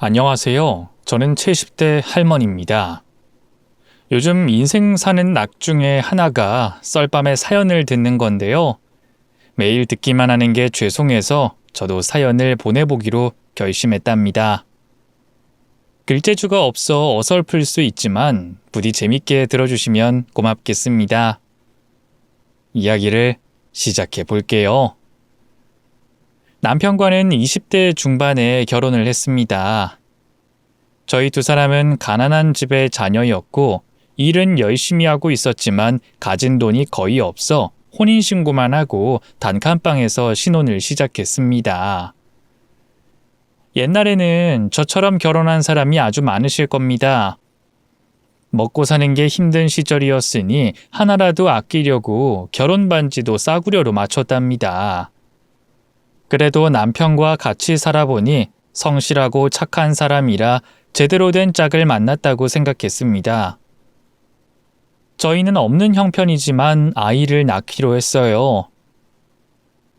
안녕하세요. 저는 70대 할머니입니다. 요즘 인생 사는 낙 중에 하나가 썰밤에 사연을 듣는 건데요. 매일 듣기만 하는 게 죄송해서 저도 사연을 보내보기로 결심했답니다. 글재주가 없어 어설플 수 있지만 부디 재밌게 들어주시면 고맙겠습니다. 이야기를 시작해 볼게요. 남편과는 20대 중반에 결혼을 했습니다. 저희 두 사람은 가난한 집의 자녀였고 일은 열심히 하고 있었지만 가진 돈이 거의 없어 혼인신고만 하고 단칸방에서 신혼을 시작했습니다. 옛날에는 저처럼 결혼한 사람이 아주 많으실 겁니다. 먹고 사는 게 힘든 시절이었으니 하나라도 아끼려고 결혼 반지도 싸구려로 맞췄답니다. 그래도 남편과 같이 살아보니 성실하고 착한 사람이라 제대로 된 짝을 만났다고 생각했습니다. 저희는 없는 형편이지만 아이를 낳기로 했어요.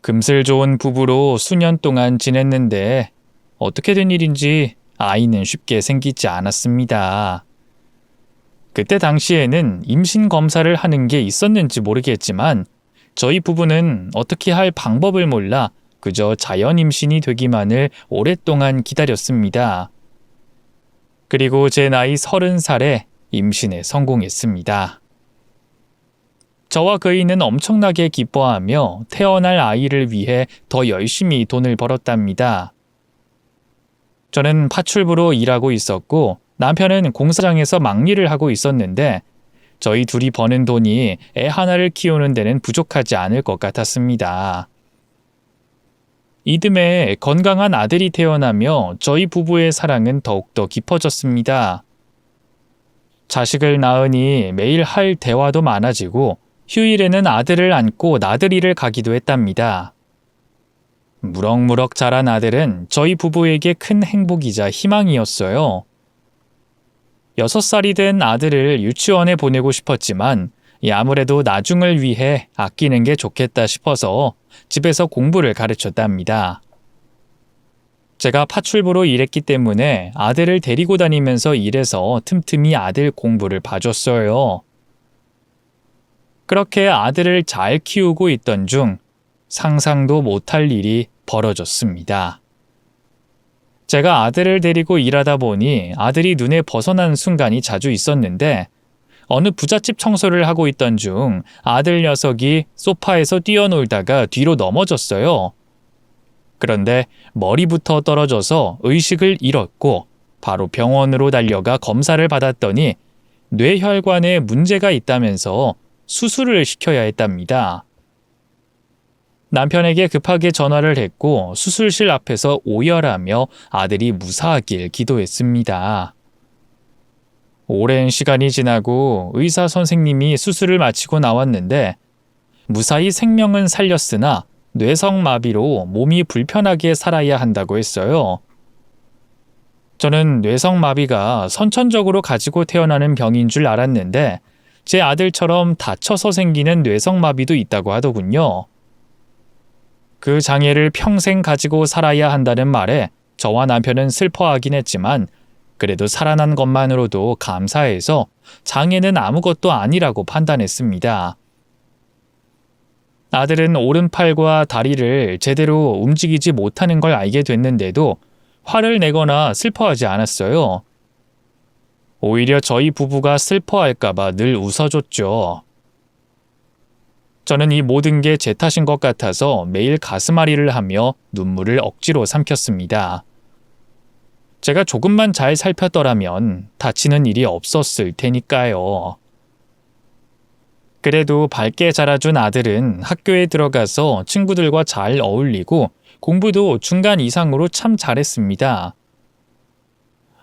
금슬 좋은 부부로 수년 동안 지냈는데 어떻게 된 일인지 아이는 쉽게 생기지 않았습니다. 그때 당시에는 임신 검사를 하는 게 있었는지 모르겠지만 저희 부부는 어떻게 할 방법을 몰라 그저 자연 임신이 되기만을 오랫동안 기다렸습니다. 그리고 제 나이 30살에 임신에 성공했습니다. 저와 그이는 엄청나게 기뻐하며 태어날 아이를 위해 더 열심히 돈을 벌었답니다. 저는 파출부로 일하고 있었고 남편은 공사장에서 막일을 하고 있었는데 저희 둘이 버는 돈이 애 하나를 키우는 데는 부족하지 않을 것 같았습니다. 이듬해 건강한 아들이 태어나며 저희 부부의 사랑은 더욱더 깊어졌습니다. 자식을 낳으니 매일 할 대화도 많아지고 휴일에는 아들을 안고 나들이를 가기도 했답니다. 무럭무럭 자란 아들은 저희 부부에게 큰 행복이자 희망이었어요. 6살이 된 아들을 유치원에 보내고 싶었지만 아무래도 나중을 위해 아끼는 게 좋겠다 싶어서 집에서 공부를 가르쳤답니다. 제가 파출부로 일했기 때문에 아들을 데리고 다니면서 일해서 틈틈이 아들 공부를 봐줬어요. 그렇게 아들을 잘 키우고 있던 중 상상도 못할 일이 벌어졌습니다. 제가 아들을 데리고 일하다 보니 아들이 눈에 벗어난 순간이 자주 있었는데 어느 부잣집 청소를 하고 있던 중 아들 녀석이 소파에서 뛰어놀다가 뒤로 넘어졌어요. 그런데 머리부터 떨어져서 의식을 잃었고 바로 병원으로 달려가 검사를 받았더니 뇌혈관에 문제가 있다면서 수술을 시켜야 했답니다. 남편에게 급하게 전화를 했고 수술실 앞에서 오열하며 아들이 무사하길 기도했습니다. 오랜 시간이 지나고 의사 선생님이 수술을 마치고 나왔는데 무사히 생명은 살렸으나 뇌성마비로 몸이 불편하게 살아야 한다고 했어요. 저는 뇌성마비가 선천적으로 가지고 태어나는 병인 줄 알았는데 제 아들처럼 다쳐서 생기는 뇌성마비도 있다고 하더군요. 그 장애를 평생 가지고 살아야 한다는 말에 저와 남편은 슬퍼하긴 했지만 그래도 살아난 것만으로도 감사해서 장애는 아무것도 아니라고 판단했습니다. 아들은 오른팔과 다리를 제대로 움직이지 못하는 걸 알게 됐는데도 화를 내거나 슬퍼하지 않았어요. 오히려 저희 부부가 슬퍼할까봐 늘 웃어줬죠. 저는 이 모든 게 제 탓인 것 같아서 매일 가슴앓이를 하며 눈물을 억지로 삼켰습니다. 제가 조금만 잘 살폈더라면 다치는 일이 없었을 테니까요. 그래도 밝게 자라준 아들은 학교에 들어가서 친구들과 잘 어울리고 공부도 중간 이상으로 참 잘했습니다.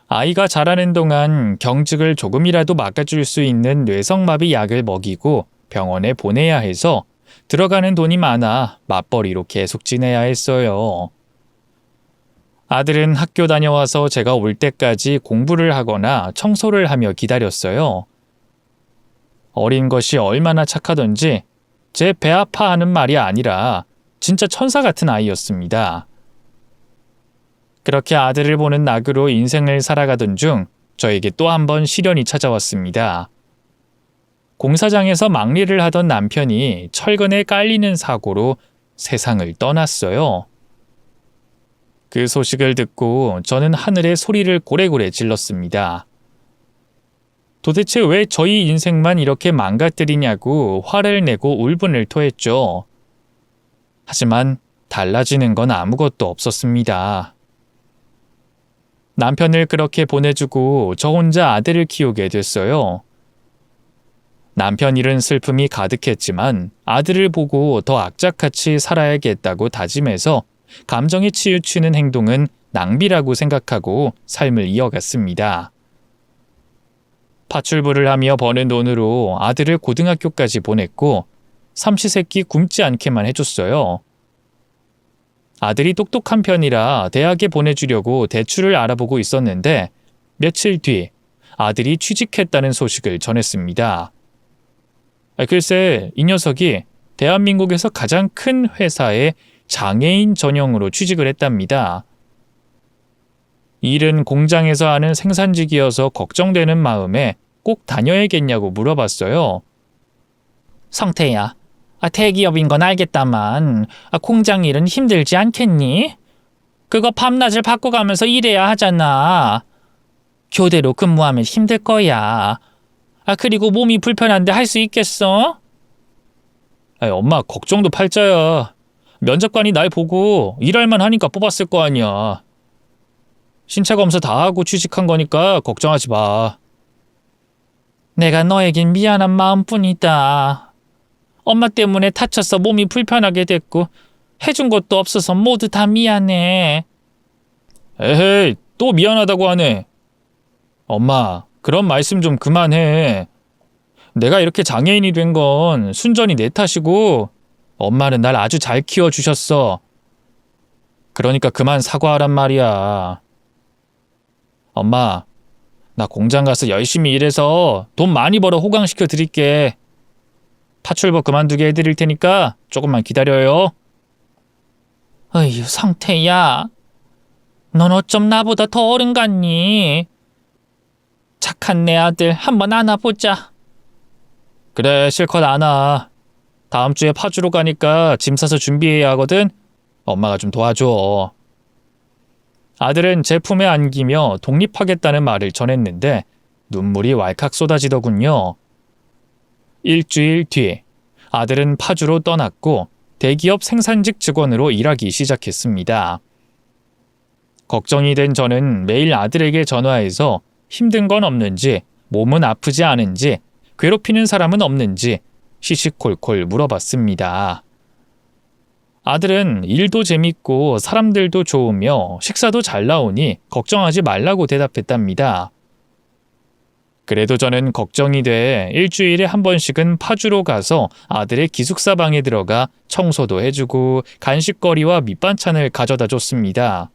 아이가 자라는 동안 경직을 조금이라도 막아줄 수 있는 뇌성마비 약을 먹이고 병원에 보내야 해서 들어가는 돈이 많아 맞벌이로 계속 지내야 했어요. 아들은 학교 다녀와서 제가 올 때까지 공부를 하거나 청소를 하며 기다렸어요. 어린 것이 얼마나 착하던지 제 배 아파하는 말이 아니라 진짜 천사 같은 아이였습니다. 그렇게 아들을 보는 낙으로 인생을 살아가던 중 저에게 또 한 번 시련이 찾아왔습니다. 공사장에서 막일을 하던 남편이 철근에 깔리는 사고로 세상을 떠났어요. 그 소식을 듣고 저는 하늘에 소리를 고래고래 질렀습니다. 도대체 왜 저희 인생만 이렇게 망가뜨리냐고 화를 내고 울분을 토했죠. 하지만 달라지는 건 아무것도 없었습니다. 남편을 그렇게 보내주고 저 혼자 아들을 키우게 됐어요. 남편 잃은 슬픔이 가득했지만 아들을 보고 더 악착같이 살아야겠다고 다짐해서 감정에 치우치는 행동은 낭비라고 생각하고 삶을 이어갔습니다. 파출부를 하며 버는 돈으로 아들을 고등학교까지 보냈고 삼시세끼 굶지 않게만 해줬어요. 아들이 똑똑한 편이라 대학에 보내주려고 대출을 알아보고 있었는데 며칠 뒤 아들이 취직했다는 소식을 전했습니다. 글쎄, 이 녀석이 대한민국에서 가장 큰 회사에 장애인 전용으로 취직을 했답니다. 일은 공장에서 하는 생산직이어서 걱정되는 마음에 꼭 다녀야겠냐고 물어봤어요. 성태야, 대기업인 건 알겠다만 공장 일은 힘들지 않겠니? 그거 밤낮을 바꿔가면서 일해야 하잖아. 교대로 근무하면 힘들 거야. 그리고 몸이 불편한데 할 수 있겠어? 엄마, 걱정도 팔자야. 면접관이 날 보고 일할만 하니까 뽑았을 거 아니야. 신체 검사 다 하고 취직한 거니까 걱정하지 마. 내가 너에겐 미안한 마음뿐이다. 엄마 때문에 다쳐서 몸이 불편하게 됐고 해준 것도 없어서 모두 다 미안해. 에헤이, 또 미안하다고 하네. 엄마, 그런 말씀 좀 그만해. 내가 이렇게 장애인이 된 건 순전히 내 탓이고 엄마는 날 아주 잘 키워주셨어. 그러니까 그만 사과하란 말이야. 엄마, 나 공장 가서 열심히 일해서 돈 많이 벌어 호강시켜 드릴게. 파출부 그만두게 해드릴 테니까 조금만 기다려요. 어휴, 성태야. 넌 어쩜 나보다 더 어른 같니? 착한 내 아들 한번 안아보자. 그래, 실컷 안아. 다음 주에 파주로 가니까 짐 싸서 준비해야 하거든. 엄마가 좀 도와줘. 아들은 제 품에 안기며 독립하겠다는 말을 전했는데 눈물이 왈칵 쏟아지더군요. 일주일 뒤 아들은 파주로 떠났고 대기업 생산직 직원으로 일하기 시작했습니다. 걱정이 된 저는 매일 아들에게 전화해서 힘든 건 없는지, 몸은 아프지 않은지, 괴롭히는 사람은 없는지 시시콜콜 물어봤습니다. 아들은 일도 재밌고 사람들도 좋으며 식사도 잘 나오니 걱정하지 말라고 대답했답니다. 그래도 저는 걱정이 돼 일주일에 한 번씩은 파주로 가서 아들의 기숙사 방에 들어가 청소도 해주고 간식거리와 밑반찬을 가져다 줬습니다.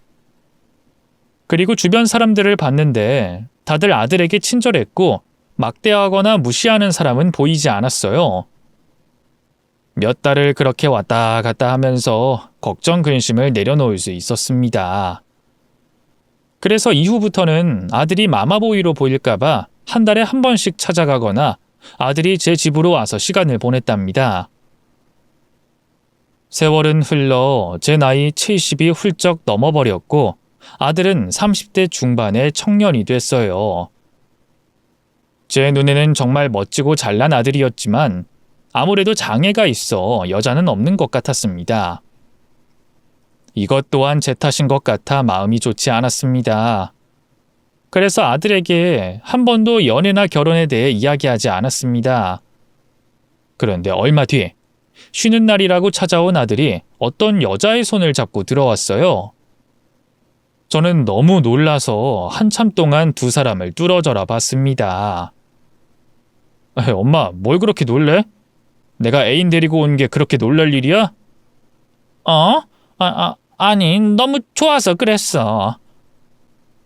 그리고 주변 사람들을 봤는데 다들 아들에게 친절했고 막대하거나 무시하는 사람은 보이지 않았어요. 몇 달을 그렇게 왔다 갔다 하면서 걱정 근심을 내려놓을 수 있었습니다. 그래서 이후부터는 아들이 마마보이로 보일까봐 한 달에 한 번씩 찾아가거나 아들이 제 집으로 와서 시간을 보냈답니다. 세월은 흘러 제 나이 70이 훌쩍 넘어버렸고 아들은 30대 중반의 청년이 됐어요. 제 눈에는 정말 멋지고 잘난 아들이었지만 아무래도 장애가 있어 여자는 없는 것 같았습니다. 이것 또한 제 탓인 것 같아 마음이 좋지 않았습니다. 그래서 아들에게 한 번도 연애나 결혼에 대해 이야기하지 않았습니다. 그런데 얼마 뒤 쉬는 날이라고 찾아온 아들이 어떤 여자의 손을 잡고 들어왔어요. 저는 너무 놀라서 한참 동안 두 사람을 뚫어져라 봤습니다. 엄마, 뭘 그렇게 놀래? 내가 애인 데리고 온 게 그렇게 놀랄 일이야? 아니, 너무 좋아서 그랬어.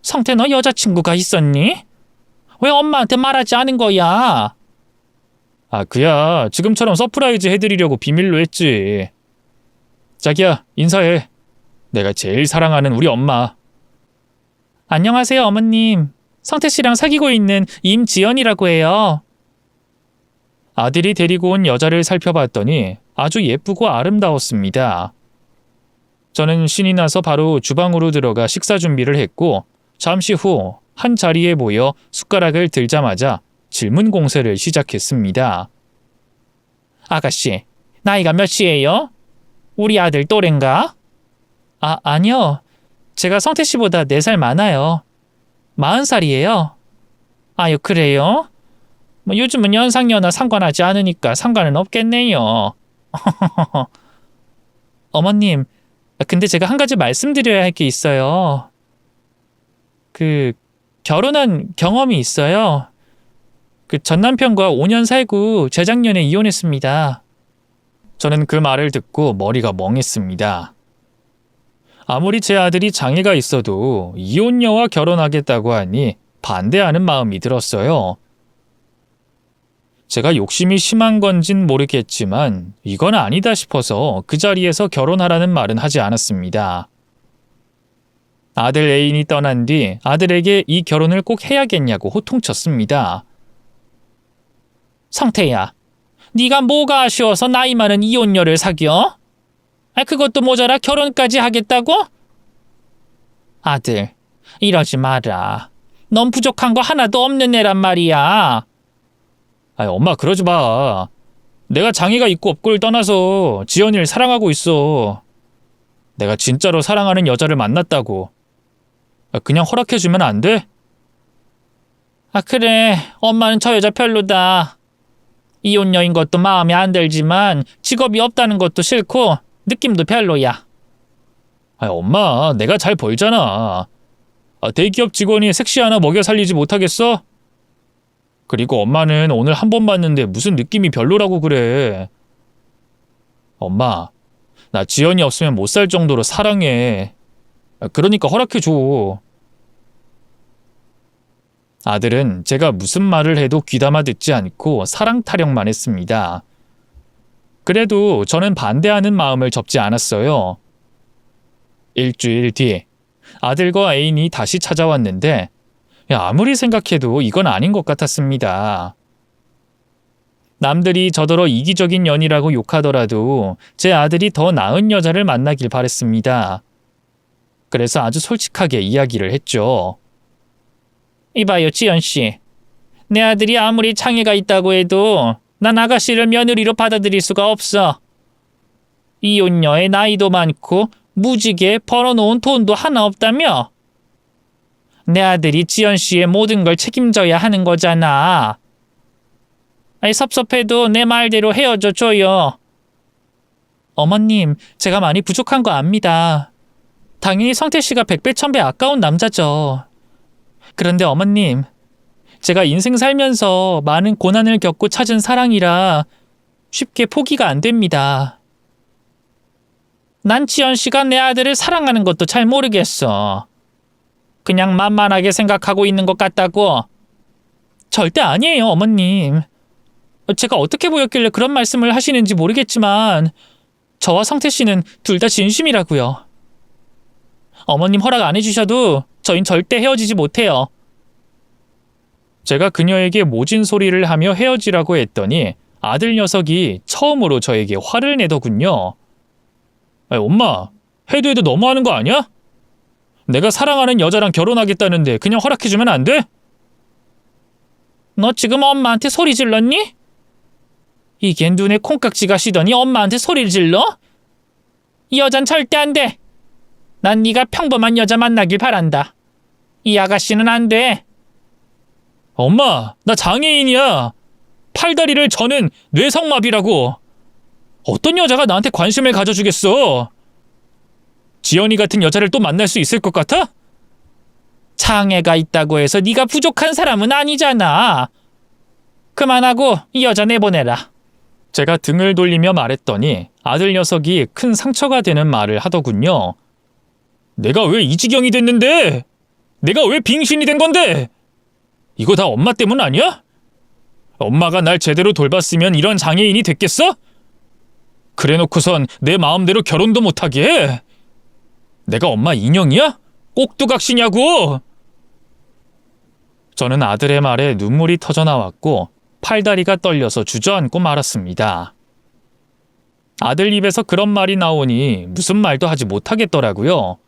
성태, 너 여자친구가 있었니? 왜 엄마한테 말하지 않은 거야? 그야. 지금처럼 서프라이즈 해드리려고 비밀로 했지. 자기야, 인사해. 내가 제일 사랑하는 우리 엄마. 안녕하세요, 어머님. 성태 씨랑 사귀고 있는 임지연이라고 해요. 아들이 데리고 온 여자를 살펴봤더니 아주 예쁘고 아름다웠습니다. 저는 신이 나서 바로 주방으로 들어가 식사 준비를 했고 잠시 후 한 자리에 모여 숟가락을 들자마자 질문 공세를 시작했습니다. 아가씨, 나이가 몇이에요? 우리 아들 또래인가? 아니요. 제가 성태 씨보다 4살 많아요. 40살이에요. 아유, 그래요? 뭐 요즘은 연상연하 상관하지 않으니까 상관은 없겠네요. 어머님, 근데 제가 한 가지 말씀드려야 할 게 있어요. 결혼한 경험이 있어요. 전 남편과 5년 살고 재작년에 이혼했습니다. 저는 그 말을 듣고 머리가 멍했습니다. 아무리 제 아들이 장애가 있어도 이혼녀와 결혼하겠다고 하니 반대하는 마음이 들었어요. 제가 욕심이 심한 건진 모르겠지만 이건 아니다 싶어서 그 자리에서 결혼하라는 말은 하지 않았습니다. 아들 애인이 떠난 뒤 아들에게 이 결혼을 꼭 해야겠냐고 호통쳤습니다. 성태야, 네가 뭐가 아쉬워서 나이 많은 이혼녀를 사겨? 그것도 모자라 결혼까지 하겠다고? 아들, 이러지 마라. 넌 부족한 거 하나도 없는 애란 말이야. 엄마 그러지 마. 내가 장애가 있고 없고를 떠나서 지연이를 사랑하고 있어. 내가 진짜로 사랑하는 여자를 만났다고. 그냥 허락해주면 안 돼? 그래. 엄마는 저 여자 별로다. 이혼녀인 것도 마음에 안 들지만 직업이 없다는 것도 싫고 느낌도 별로야. 엄마, 내가 잘 벌잖아. 대기업 직원이 섹시 하나 먹여 살리지 못하겠어? 그리고 엄마는 오늘 한 번 봤는데 무슨 느낌이 별로라고 그래. 엄마, 나 지연이 없으면 못 살 정도로 사랑해. 그러니까 허락해줘. 아들은 제가 무슨 말을 해도 귀담아 듣지 않고 사랑 타령만 했습니다. 그래도 저는 반대하는 마음을 접지 않았어요. 일주일 뒤 아들과 애인이 다시 찾아왔는데 아무리 생각해도 이건 아닌 것 같았습니다. 남들이 저더러 이기적인 년이라고 욕하더라도 제 아들이 더 나은 여자를 만나길 바랬습니다. 그래서 아주 솔직하게 이야기를 했죠. 이봐요, 지연씨. 내 아들이 아무리 장애가 있다고 해도 난 아가씨를 며느리로 받아들일 수가 없어. 이혼녀의 나이도 많고 무지개 벌어놓은 돈도 하나 없다며? 내 아들이 지연씨의 모든 걸 책임져야 하는 거잖아. 섭섭해도 내 말대로 헤어져 줘요. 어머님, 제가 많이 부족한 거 압니다. 당연히 성태씨가 백배 천배 아까운 남자죠. 그런데 어머님, 제가 인생 살면서 많은 고난을 겪고 찾은 사랑이라 쉽게 포기가 안 됩니다. 난 지연씨가 내 아들을 사랑하는 것도 잘 모르겠어. 그냥 만만하게 생각하고 있는 것 같다고. 절대 아니에요, 어머님. 제가 어떻게 보였길래 그런 말씀을 하시는지 모르겠지만 저와 성태씨는 둘 다 진심이라고요. 어머님 허락 안 해주셔도 저흰 절대 헤어지지 못해요. 제가 그녀에게 모진 소리를 하며 헤어지라고 했더니 아들 녀석이 처음으로 저에게 화를 내더군요. 엄마, 해도 너무하는 거 아니야? 내가 사랑하는 여자랑 결혼하겠다는데 그냥 허락해주면 안 돼? 너 지금 엄마한테 소리 질렀니? 이게 눈에 콩깍지가 시더니 엄마한테 소리를 질러? 이 여잔 절대 안 돼. 난 네가 평범한 여자 만나길 바란다. 이 아가씨는 안 돼. 엄마, 나 장애인이야. 팔다리를 저는 뇌성마비라고. 어떤 여자가 나한테 관심을 가져주겠어? 지연이 같은 여자를 또 만날 수 있을 것 같아? 장애가 있다고 해서 네가 부족한 사람은 아니잖아. 그만하고 이 여자 내보내라. 제가 등을 돌리며 말했더니 아들 녀석이 큰 상처가 되는 말을 하더군요. 내가 왜 이 지경이 됐는데? 내가 왜 빙신이 된 건데? 이거 다 엄마 때문 아니야? 엄마가 날 제대로 돌봤으면 이런 장애인이 됐겠어? 그래놓고선 내 마음대로 결혼도 못하게 해. 내가 엄마 인형이야? 꼭두각시냐고. 저는 아들의 말에 눈물이 터져 나왔고 팔다리가 떨려서 주저앉고 말았습니다. 아들 입에서 그런 말이 나오니 무슨 말도 하지 못하겠더라고요.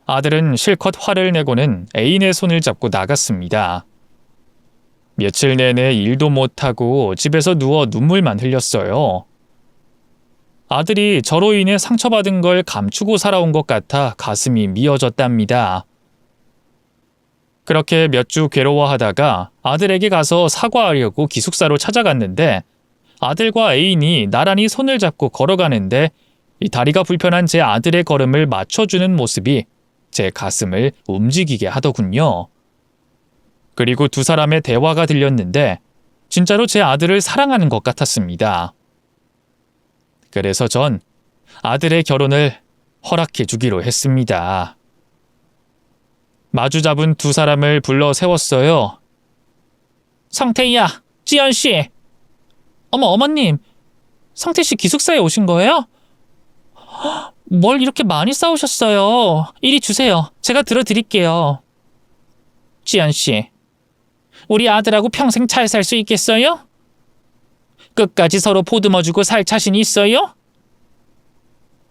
아들은 실컷 화를 내고는 애인의 손을 잡고 나갔습니다. 며칠 내내 일도 못하고 집에서 누워 눈물만 흘렸어요. 아들이 저로 인해 상처받은 걸 감추고 살아온 것 같아 가슴이 미어졌답니다. 그렇게 몇 주 괴로워하다가 아들에게 가서 사과하려고 기숙사로 찾아갔는데 아들과 애인이 나란히 손을 잡고 걸어가는데 이 다리가 불편한 제 아들의 걸음을 맞춰주는 모습이 제 가슴을 움직이게 하더군요. 그리고 두 사람의 대화가 들렸는데 진짜로 제 아들을 사랑하는 것 같았습니다. 그래서 전 아들의 결혼을 허락해 주기로 했습니다. 마주 잡은 두 사람을 불러 세웠어요. 성태야, 지연씨. 어머님, 성태씨 기숙사에 오신 거예요? 뭘 이렇게 많이 싸우셨어요. 이리 주세요. 제가 들어드릴게요. 지연씨, 우리 아들하고 평생 잘 살 수 있겠어요? 끝까지 서로 보듬어주고 살 자신 있어요?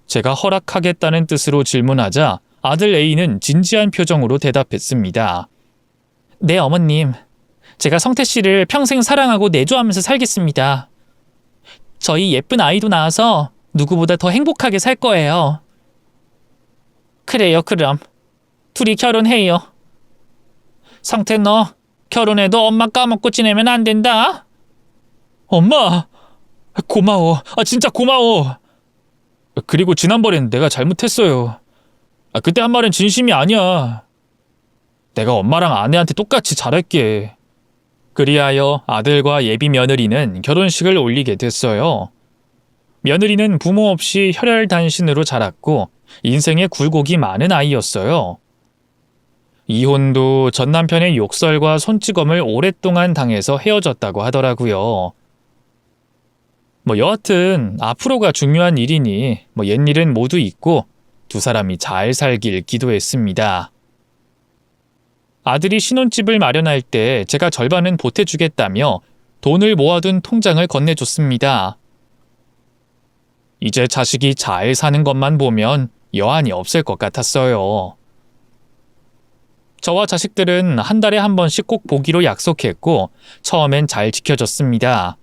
제가 허락하겠다는 뜻으로 질문하자 아들 A는 진지한 표정으로 대답했습니다. 네, 어머님. 제가 성태 씨를 평생 사랑하고 내조하면서 살겠습니다. 저희 예쁜 아이도 낳아서 누구보다 더 행복하게 살 거예요. 그래요, 그럼. 둘이 결혼해요. 성태 너 결혼해도 엄마 까먹고 지내면 안 된다. 엄마! 고마워. 진짜 고마워. 그리고 지난번엔 내가 잘못했어요. 그때 한 말은 진심이 아니야. 내가 엄마랑 아내한테 똑같이 잘할게. 그리하여 아들과 예비 며느리는 결혼식을 올리게 됐어요. 며느리는 부모 없이 혈혈단신으로 자랐고 인생에 굴곡이 많은 아이였어요. 이혼도 전 남편의 욕설과 손찌검을 오랫동안 당해서 헤어졌다고 하더라고요. 여하튼 앞으로가 중요한 일이니 옛일은 모두 잊고 두 사람이 잘 살길 기도했습니다. 아들이 신혼집을 마련할 때 제가 절반은 보태주겠다며 돈을 모아둔 통장을 건네줬습니다. 이제 자식이 잘 사는 것만 보면 여한이 없을 것 같았어요. 저와 자식들은 한 달에 한 번씩 꼭 보기로 약속했고 처음엔 잘 지켜졌습니다.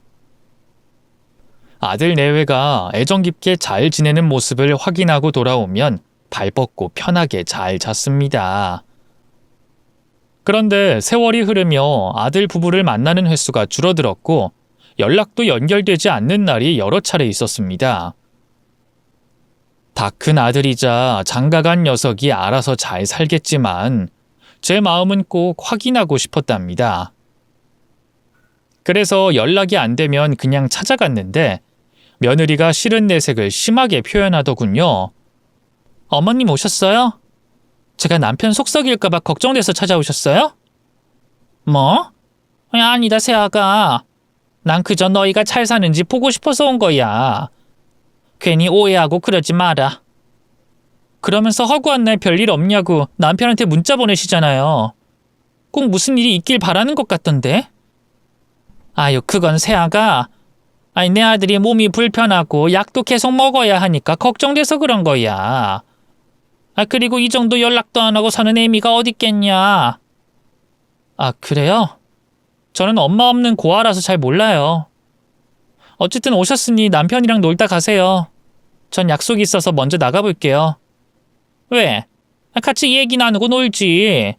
아들 내외가 애정 깊게 잘 지내는 모습을 확인하고 돌아오면 발 뻗고 편하게 잘 잤습니다. 그런데 세월이 흐르며 아들 부부를 만나는 횟수가 줄어들었고 연락도 연결되지 않는 날이 여러 차례 있었습니다. 다 큰 아들이자 장가간 녀석이 알아서 잘 살겠지만 제 마음은 꼭 확인하고 싶었답니다. 그래서 연락이 안 되면 그냥 찾아갔는데 며느리가 싫은 내색을 심하게 표현하더군요. 어머님 오셨어요? 제가 남편 속 썩일까봐 걱정돼서 찾아오셨어요? 뭐? 아니다, 새아가. 난 그저 너희가 잘 사는지 보고 싶어서 온 거야. 괜히 오해하고 그러지 마라. 그러면서 허구한 날 별일 없냐고 남편한테 문자 보내시잖아요. 꼭 무슨 일이 있길 바라는 것 같던데? 아유, 그건 새아가. 내 아들이 몸이 불편하고 약도 계속 먹어야 하니까 걱정돼서 그런 거야. 그리고 이 정도 연락도 안 하고 사는 애미가 어딨겠냐. 그래요? 저는 엄마 없는 고아라서 잘 몰라요. 어쨌든 오셨으니 남편이랑 놀다 가세요. 전 약속이 있어서 먼저 나가볼게요. 왜? 같이 얘기 나누고 놀지.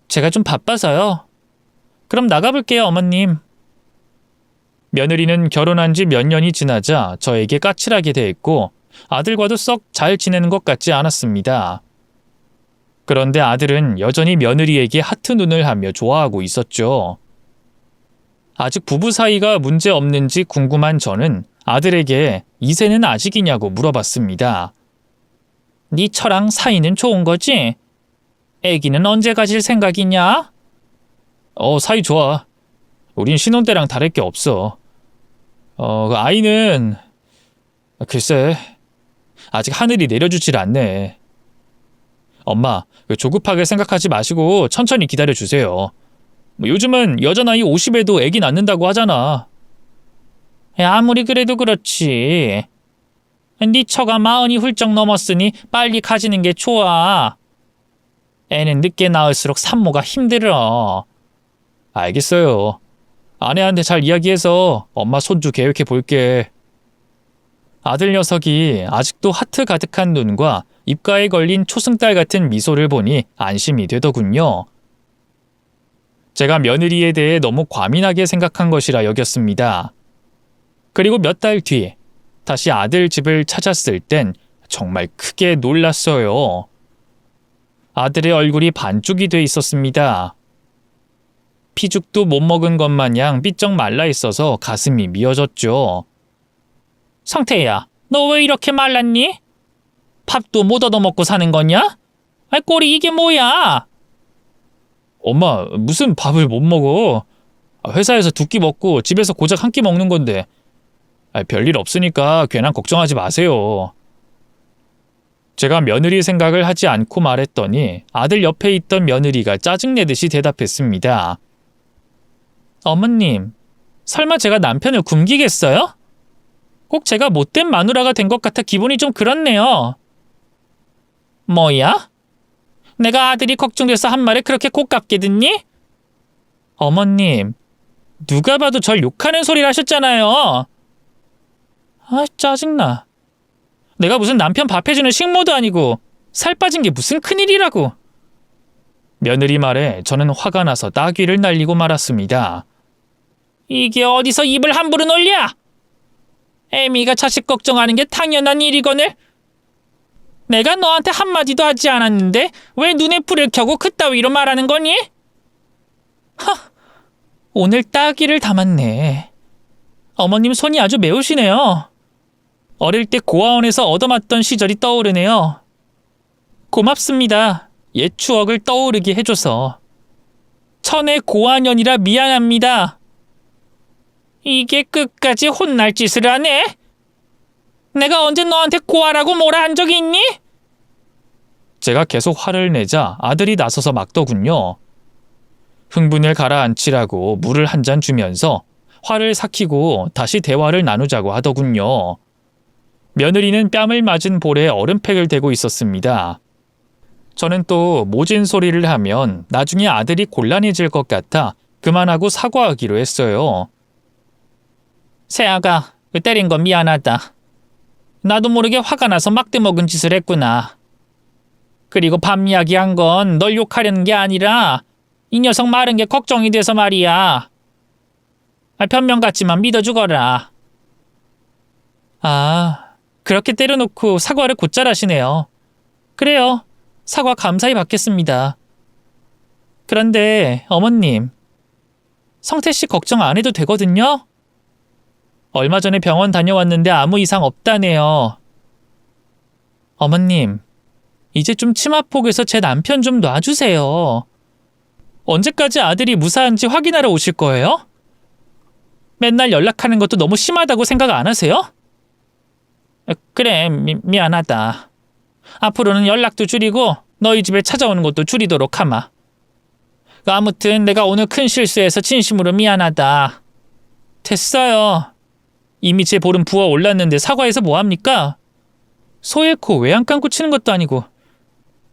제가 좀 바빠서요. 그럼 나가볼게요, 어머님. 며느리는 결혼한 지 몇 년이 지나자 저에게 까칠하게 대했고 아들과도 썩 잘 지내는 것 같지 않았습니다. 그런데 아들은 여전히 며느리에게 하트 눈을 하며 좋아하고 있었죠. 아직 부부 사이가 문제 없는지 궁금한 저는 아들에게 이세는 아직이냐고 물어봤습니다. 네 처랑 사이는 좋은 거지? 애기는 언제 가질 생각이냐? 사이 좋아. 우린 신혼 때랑 다를 게 없어. 그 아이는 글쎄 아직 하늘이 내려주질 않네. 엄마, 조급하게 생각하지 마시고 천천히 기다려주세요. 요즘은 여자 나이 50에도 애기 낳는다고 하잖아. 아무리 그래도 그렇지. 네 처가 40이 훌쩍 넘었으니 빨리 가지는 게 좋아. 애는 늦게 낳을수록 산모가 힘들어. 알겠어요. 아내한테 잘 이야기해서 엄마 손주 계획해 볼게. 아들 녀석이 아직도 하트 가득한 눈과 입가에 걸린 초승달 같은 미소를 보니 안심이 되더군요. 제가 며느리에 대해 너무 과민하게 생각한 것이라 여겼습니다. 그리고 몇 달 뒤 다시 아들 집을 찾았을 땐 정말 크게 놀랐어요. 아들의 얼굴이 반쪽이 돼 있었습니다. 피죽도 못 먹은 것 마냥 삐쩍 말라 있어서 가슴이 미어졌죠. 성태야, 너 왜 이렇게 말랐니? 밥도 못 얻어먹고 사는 거냐? 꼴이 이게 뭐야? 엄마, 무슨 밥을 못 먹어? 회사에서 2끼 먹고 집에서 고작 1끼 먹는 건데. 별일 없으니까 괜한 걱정하지 마세요. 제가 며느리 생각을 하지 않고 말했더니 아들 옆에 있던 며느리가 짜증내듯이 대답했습니다. 어머님, 설마 제가 남편을 굶기겠어요? 꼭 제가 못된 마누라가 된 것 같아 기분이 좀 그렇네요. 뭐야? 내가 아들이 걱정돼서 한 말에 그렇게 곱깝게 듣니? 어머님, 누가 봐도 절 욕하는 소리를 하셨잖아요. 짜증나. 내가 무슨 남편 밥 해주는 식모도 아니고 살 빠진 게 무슨 큰일이라고. 며느리 말에 저는 화가 나서 따귀를 날리고 말았습니다. 이게 어디서 입을 함부로 놀려? 애미가 자식 걱정하는 게 당연한 일이거늘. 내가 너한테 한마디도 하지 않았는데 왜 눈에 불을 켜고 그따위로 말하는 거니? 오늘 따귀를 담았네. 어머님 손이 아주 매우시네요. 어릴 때 고아원에서 얻어맞던 시절이 떠오르네요. 고맙습니다. 옛 추억을 떠오르게 해줘서. 천의 고아년이라 미안합니다. 이게 끝까지 혼날 짓을 하네? 내가 언제 너한테 고아라고 뭐라 한 적이 있니? 제가 계속 화를 내자 아들이 나서서 막더군요. 흥분을 가라앉히라고 물을 한 잔 주면서 화를 삭히고 다시 대화를 나누자고 하더군요. 며느리는 뺨을 맞은 볼에 얼음팩을 대고 있었습니다. 저는 또 모진 소리를 하면 나중에 아들이 곤란해질 것 같아 그만하고 사과하기로 했어요. 새아가, 때린 건 미안하다. 나도 모르게 화가 나서 막대 먹은 짓을 했구나. 그리고 밤 이야기한 건 널 욕하려는 게 아니라 이 녀석 마른 게 걱정이 돼서 말이야. 변명 같지만 믿어주거라. 그렇게 때려놓고 사과를 곧잘 하시네요. 그래요. 사과 감사히 받겠습니다. 그런데 어머님, 성태씨 걱정 안 해도 되거든요? 얼마 전에 병원 다녀왔는데 아무 이상 없다네요. 어머님, 이제 좀 치마폭에서 제 남편 좀 놔주세요. 언제까지 아들이 무사한지 확인하러 오실 거예요? 맨날 연락하는 것도 너무 심하다고 생각 안 하세요? 그래, 미안하다. 앞으로는 연락도 줄이고 너희 집에 찾아오는 것도 줄이도록 하마. 아무튼 내가 오늘 큰 실수해서 진심으로 미안하다. 됐어요. 이미 제 볼은 부어올랐는데 사과해서 뭐합니까? 소 잃고 외양 감고 치는 것도 아니고.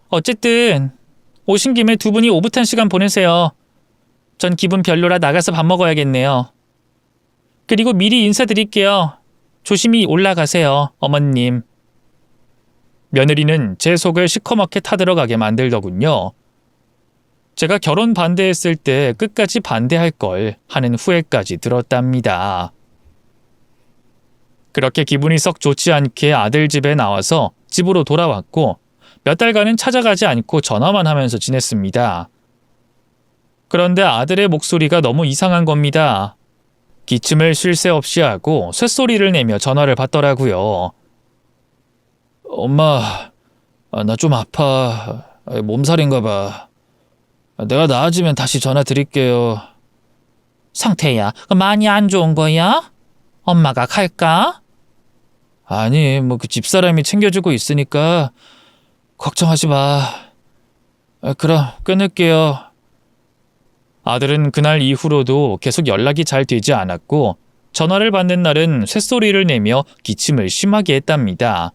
어쨌든 오신 김에 두 분이 오붓한 시간 보내세요. 전 기분 별로라 나가서 밥 먹어야겠네요. 그리고 미리 인사드릴게요. 조심히 올라가세요, 어머님. 며느리는 제 속을 시커멓게 타들어가게 만들더군요. 제가 결혼 반대했을 때 끝까지 반대할 걸 하는 후회까지 들었답니다. 그렇게 기분이 썩 좋지 않게 아들 집에 나와서 집으로 돌아왔고 몇 달간은 찾아가지 않고 전화만 하면서 지냈습니다. 그런데 아들의 목소리가 너무 이상한 겁니다. 기침을 쉴 새 없이 하고 쇳소리를 내며 전화를 받더라고요. 엄마, 나 좀 아파. 몸살인가 봐. 내가 나아지면 다시 전화 드릴게요. 상태야, 많이 안 좋은 거야? 엄마가 갈까? 아니, 그 집사람이 챙겨주고 있으니까 걱정하지 마. 그럼 끊을게요. 아들은 그날 이후로도 계속 연락이 잘 되지 않았고 전화를 받는 날은 쇳소리를 내며 기침을 심하게 했답니다.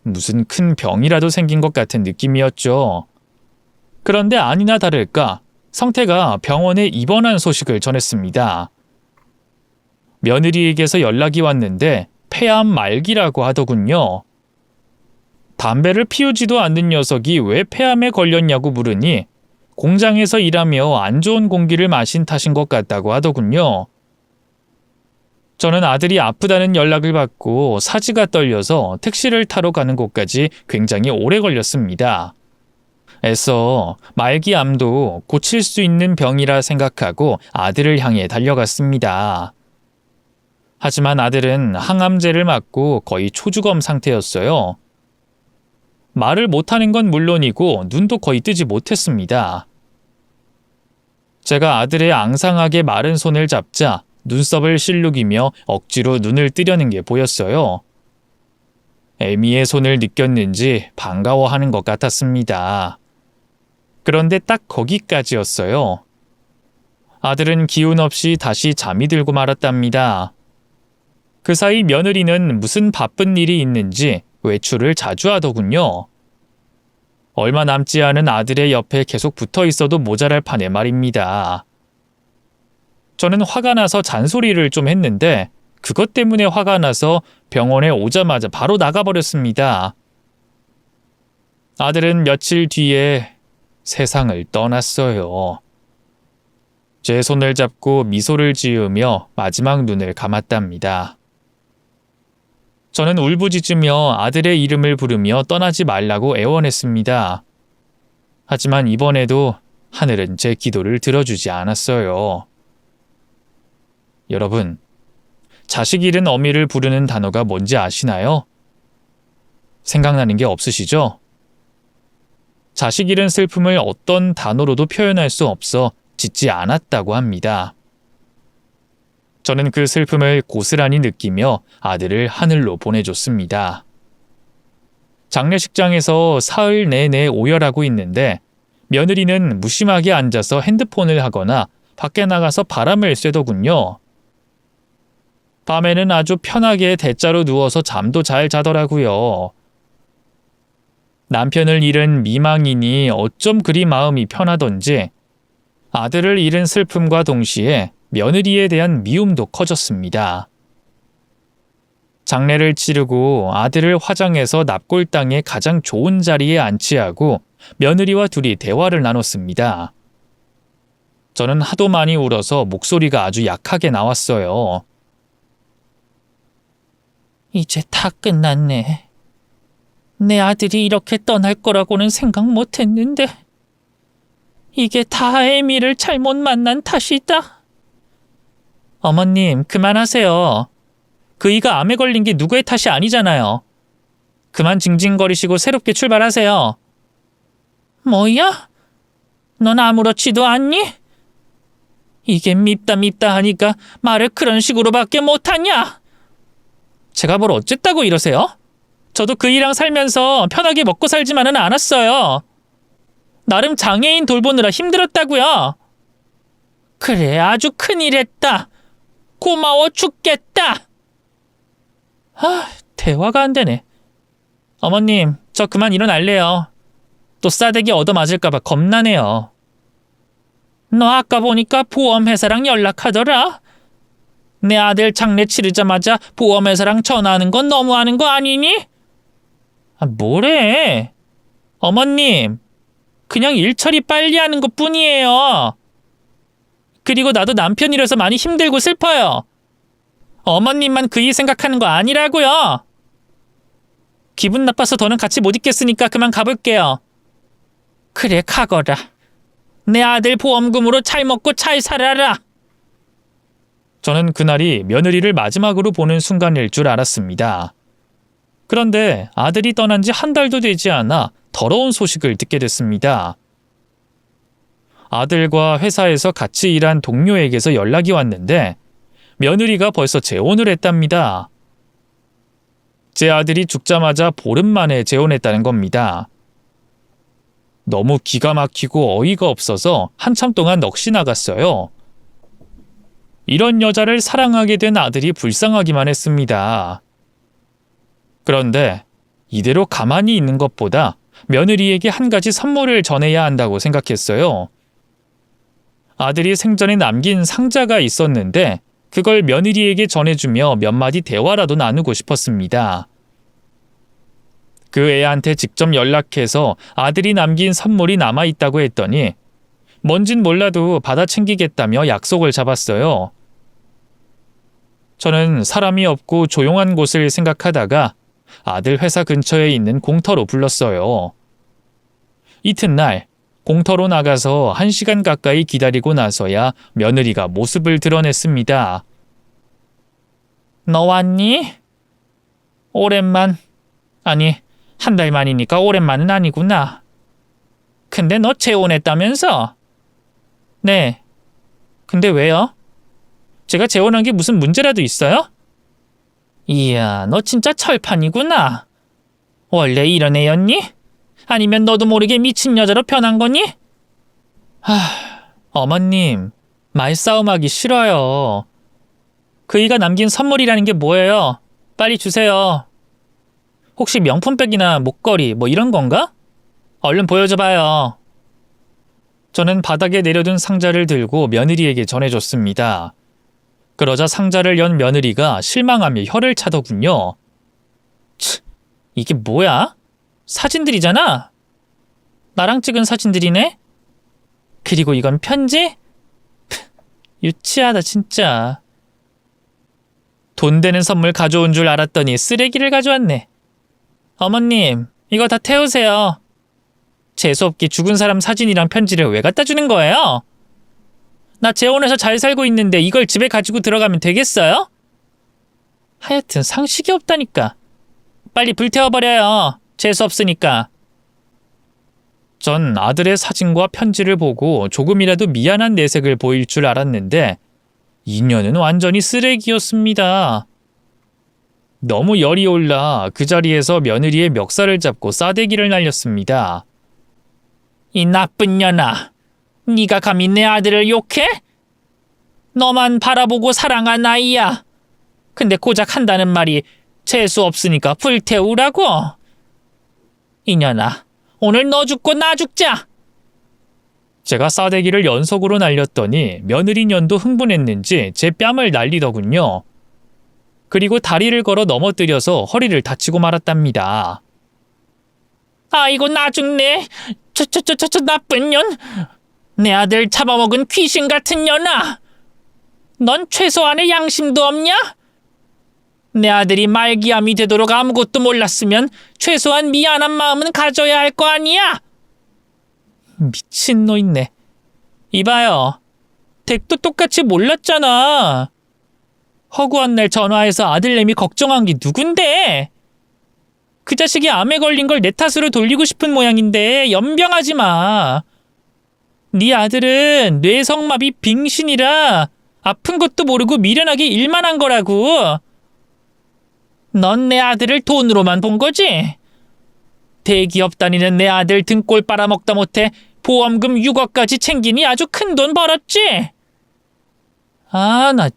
무슨 큰 병이라도 생긴 것 같은 느낌이었죠. 그런데 아니나 다를까 성태가 병원에 입원한 소식을 전했습니다. 며느리에게서 연락이 왔는데 폐암 말기라고 하더군요. 담배를 피우지도 않는 녀석이 왜 폐암에 걸렸냐고 물으니 공장에서 일하며 안 좋은 공기를 마신 탓인 것 같다고 하더군요. 저는 아들이 아프다는 연락을 받고 사지가 떨려서 택시를 타러 가는 곳까지 굉장히 오래 걸렸습니다. 애써 말기암도 고칠 수 있는 병이라 생각하고 아들을 향해 달려갔습니다. 하지만 아들은 항암제를 맞고 거의 초주검 상태였어요. 말을 못하는 건 물론이고 눈도 거의 뜨지 못했습니다. 제가 아들의 앙상하게 마른 손을 잡자 눈썹을 실룩이며 억지로 눈을 뜨려는 게 보였어요. 애미의 손을 느꼈는지 반가워하는 것 같았습니다. 그런데 딱 거기까지였어요. 아들은 기운 없이 다시 잠이 들고 말았답니다. 그 사이 며느리는 무슨 바쁜 일이 있는지 외출을 자주 하더군요. 얼마 남지 않은 아들의 옆에 계속 붙어 있어도 모자랄 판에 말입니다. 저는 화가 나서 잔소리를 좀 했는데 그것 때문에 화가 나서 병원에 오자마자 바로 나가버렸습니다. 아들은 며칠 뒤에 세상을 떠났어요. 제 손을 잡고 미소를 지으며 마지막 눈을 감았답니다. 저는 울부짖으며 아들의 이름을 부르며 떠나지 말라고 애원했습니다. 하지만 이번에도 하늘은 제 기도를 들어주지 않았어요. 여러분, 자식 잃은 어미를 부르는 단어가 뭔지 아시나요? 생각나는 게 없으시죠? 자식 잃은 슬픔을 어떤 단어로도 표현할 수 없어 짓지 않았다고 합니다. 저는 그 슬픔을 고스란히 느끼며 아들을 하늘로 보내줬습니다. 장례식장에서 사흘 내내 오열하고 있는데 며느리는 무심하게 앉아서 핸드폰을 하거나 밖에 나가서 바람을 쐬더군요. 밤에는 아주 편하게 대자로 누워서 잠도 잘 자더라고요. 남편을 잃은 미망인이 어쩜 그리 마음이 편하던지 아들을 잃은 슬픔과 동시에 며느리에 대한 미움도 커졌습니다. 장례를 치르고 아들을 화장해서 납골당에 가장 좋은 자리에 안치하고 며느리와 둘이 대화를 나눴습니다. 저는 하도 많이 울어서 목소리가 아주 약하게 나왔어요. 이제 다 끝났네. 내 아들이 이렇게 떠날 거라고는 생각 못했는데 이게 다 애미를 잘못 만난 탓이다. 어머님, 그만하세요. 그이가 암에 걸린 게 누구의 탓이 아니잖아요. 그만 징징거리시고 새롭게 출발하세요. 뭐야? 넌 아무렇지도 않니? 이게 밉다 하니까 말을 그런 식으로밖에 못하냐? 제가 뭘 어쨌다고 이러세요? 저도 그이랑 살면서 편하게 먹고 살지만은 않았어요. 나름 장애인 돌보느라 힘들었다고요. 그래, 아주 큰일 했다. 고마워 죽겠다. 대화가 안 되네. 어머님, 저 그만 일어날래요. 또 싸대기 얻어맞을까봐 겁나네요. 너 아까 보니까 보험회사랑 연락하더라. 내 아들 장례 치르자마자 보험회사랑 전화하는 건 너무하는 거 아니니? 뭐래? 어머님, 그냥 일 처리 빨리 하는 것 뿐이에요. 그리고 나도 남편이라서 많이 힘들고 슬퍼요. 어머님만 그이 생각하는 거 아니라고요. 기분 나빠서 더는 같이 못 있겠으니까 그만 가볼게요. 그래, 가거라. 내 아들 보험금으로 잘 먹고 잘 살아라. 저는 그날이 며느리를 마지막으로 보는 순간일 줄 알았습니다. 그런데 아들이 떠난 지 한 달도 되지 않아 더러운 소식을 듣게 됐습니다. 아들과 회사에서 같이 일한 동료에게서 연락이 왔는데 며느리가 벌써 재혼을 했답니다. 제 아들이 죽자마자 보름 만에 재혼했다는 겁니다. 너무 기가 막히고 어이가 없어서 한참 동안 넋이 나갔어요. 이런 여자를 사랑하게 된 아들이 불쌍하기만 했습니다. 그런데 이대로 가만히 있는 것보다 며느리에게 한 가지 선물을 전해야 한다고 생각했어요. 아들이 생전에 남긴 상자가 있었는데 그걸 며느리에게 전해주며 몇 마디 대화라도 나누고 싶었습니다. 그 애한테 직접 연락해서 아들이 남긴 선물이 남아있다고 했더니 뭔진 몰라도 받아 챙기겠다며 약속을 잡았어요. 저는 사람이 없고 조용한 곳을 생각하다가 아들 회사 근처에 있는 공터로 불렀어요. 이튿날 공터로 나가서 1시간 가까이 기다리고 나서야 며느리가 모습을 드러냈습니다. 너 왔니? 오랜만. 아니, 한 달 만이니까 오랜만은 아니구나. 근데 너 재혼했다면서? 네. 근데 왜요? 제가 재혼한 게 무슨 문제라도 있어요? 이야, 너 진짜 철판이구나. 원래 이런 애였니? 아니면 너도 모르게 미친 여자로 변한 거니? 어머님, 말싸움하기 싫어요. 그이가 남긴 선물이라는 게 뭐예요? 빨리 주세요. 혹시 명품백이나 목걸이 뭐 이런 건가? 얼른 보여줘봐요. 저는 바닥에 내려둔 상자를 들고 며느리에게 전해줬습니다. 그러자 상자를 연 며느리가 실망하며 혀를 차더군요. 이게 뭐야? 사진들이잖아? 나랑 찍은 사진들이네? 그리고 이건 편지? 유치하다 진짜. 돈 되는 선물 가져온 줄 알았더니 쓰레기를 가져왔네. 어머님, 이거 다 태우세요. 재수없게 죽은 사람 사진이랑 편지를 왜 갖다 주는 거예요? 나 재혼해서 잘 살고 있는데 이걸 집에 가지고 들어가면 되겠어요? 하여튼 상식이 없다니까. 빨리 불태워버려요. 재수없으니까. 전 아들의 사진과 편지를 보고 조금이라도 미안한 내색을 보일 줄 알았는데 인연은 완전히 쓰레기였습니다. 너무 열이 올라 그 자리에서 며느리의 멱살을 잡고 싸대기를 날렸습니다. 이 나쁜 년아, 네가 감히 내 아들을 욕해? 너만 바라보고 사랑한 아이야. 근데 고작 한다는 말이 재수 없으니까 불태우라고? 이년아, 오늘 너 죽고 나 죽자. 제가 싸대기를 연속으로 날렸더니 며느리 년도 흥분했는지 제 뺨을 날리더군요. 그리고 다리를 걸어 넘어뜨려서 허리를 다치고 말았답니다. 아이고 나 죽네. 저 나쁜 년. 내 아들 잡아먹은 귀신 같은 년아. 넌 최소한의 양심도 없냐? 내 아들이 말기암이 되도록 아무것도 몰랐으면 최소한 미안한 마음은 가져야 할 거 아니야? 미친 노인네. 이봐요. 댁도 똑같이 몰랐잖아. 허구한 날 전화해서 아들내미 걱정한 게 누군데? 그 자식이 암에 걸린 걸 내 탓으로 돌리고 싶은 모양인데 연병하지 마. 네 아들은 뇌성마비 빙신이라 아픈 것도 모르고 미련하게 일만 한 거라고. 넌 내 아들을 돈으로만 본 거지? 대기업 다니는 내 아들 등골 빨아먹다 못해 보험금 6억까지 챙기니 아주 큰 돈 벌었지? 아, 나